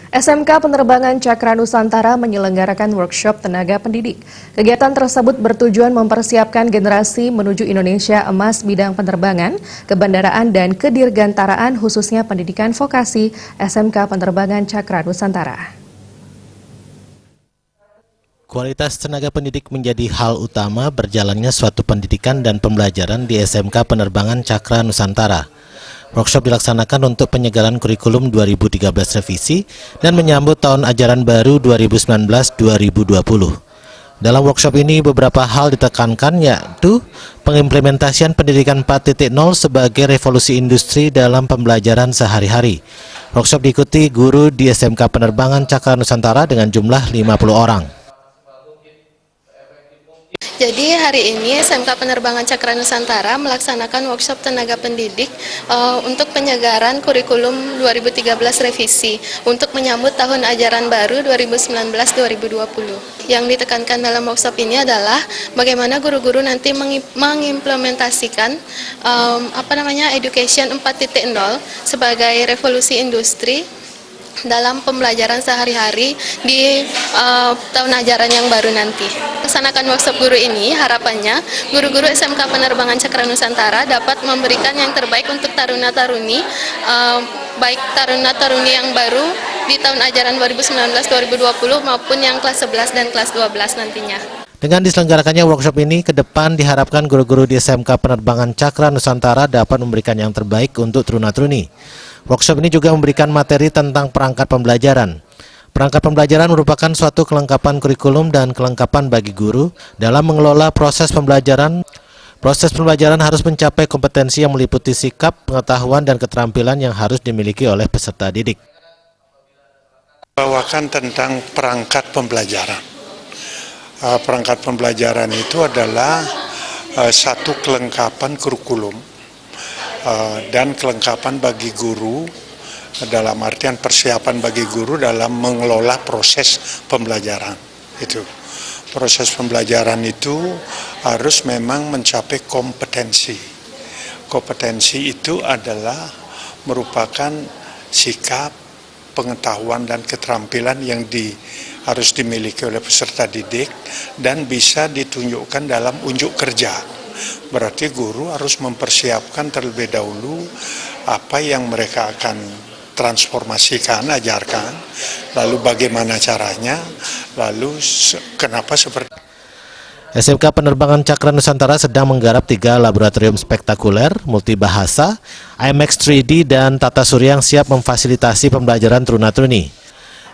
SMK Penerbangan Cakra Nusantara menyelenggarakan workshop tenaga pendidik. Kegiatan tersebut bertujuan mempersiapkan generasi menuju Indonesia emas bidang penerbangan, kebandaraan, dan kedirgantaraan khususnya pendidikan vokasi SMK Penerbangan Cakra Nusantara. Kualitas tenaga pendidik menjadi hal utama berjalannya suatu pendidikan dan pembelajaran di SMK Penerbangan Cakra Nusantara. Workshop dilaksanakan untuk penyegaran kurikulum 2013 revisi dan menyambut tahun ajaran baru 2019-2020. Dalam workshop ini beberapa hal ditekankan, yaitu pengimplementasian pendidikan 4.0 sebagai revolusi industri dalam pembelajaran sehari-hari. Workshop diikuti guru di SMK Penerbangan Cakra Nusantara dengan jumlah 50 orang. Jadi hari ini SMK Penerbangan Cakra Nusantara melaksanakan workshop tenaga pendidik untuk penyegaran kurikulum 2013 revisi untuk menyambut tahun ajaran baru 2019-2020. Yang ditekankan dalam workshop ini adalah bagaimana guru-guru nanti mengimplementasikan Education 4.0 sebagai revolusi industri dalam pembelajaran sehari-hari di tahun ajaran yang baru nanti. Laksanakan workshop guru ini, harapannya guru-guru SMK Penerbangan Cakra Nusantara dapat memberikan yang terbaik untuk taruna-taruni, baik taruna-taruni yang baru di tahun ajaran 2019-2020 maupun yang kelas 11 dan kelas 12 nantinya. Dengan diselenggarakannya workshop ini, ke depan diharapkan guru-guru di SMK Penerbangan Cakra Nusantara dapat memberikan yang terbaik untuk taruna-taruni. Workshop ini juga memberikan materi tentang perangkat pembelajaran. Perangkat pembelajaran merupakan suatu kelengkapan kurikulum dan kelengkapan bagi guru dalam mengelola proses pembelajaran. Proses pembelajaran harus mencapai kompetensi yang meliputi sikap, pengetahuan, dan keterampilan yang harus dimiliki oleh peserta didik. Bawakan tentang perangkat pembelajaran. Perangkat pembelajaran itu adalah satu kelengkapan kurikulum dan kelengkapan bagi guru, dalam artian persiapan bagi guru dalam mengelola proses pembelajaran. Itu proses pembelajaran itu harus memang mencapai kompetensi. Kompetensi itu adalah merupakan sikap, pengetahuan, dan keterampilan yang harus dimiliki oleh peserta didik dan bisa ditunjukkan dalam unjuk kerja. Berarti guru harus mempersiapkan terlebih dahulu apa yang mereka akan transformasikan, ajarkan, lalu bagaimana caranya, lalu kenapa seperti SMK Penerbangan Cakra Nusantara sedang menggarap 3 laboratorium spektakuler, multibahasa, IMAX 3D, dan tata surya yang siap memfasilitasi pembelajaran taruna-taruni.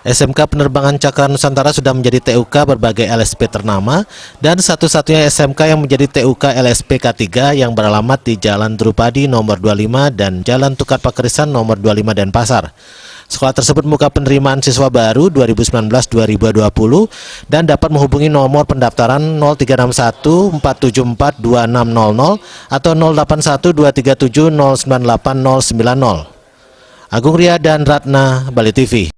SMK Penerbangan Cakra Nusantara sudah menjadi TUK berbagai LSP ternama dan satu-satunya SMK yang menjadi TUK LSP K3 yang beralamat di Jalan Drupadi nomor 25 dan Jalan Tukar Pakerisan nomor 25 Denpasar. Sekolah tersebut membuka penerimaan siswa baru 2019-2020 dan dapat menghubungi nomor pendaftaran 0361 474 2600 atau 081 237 098 090. Agung Ria dan Ratna, Bali TV.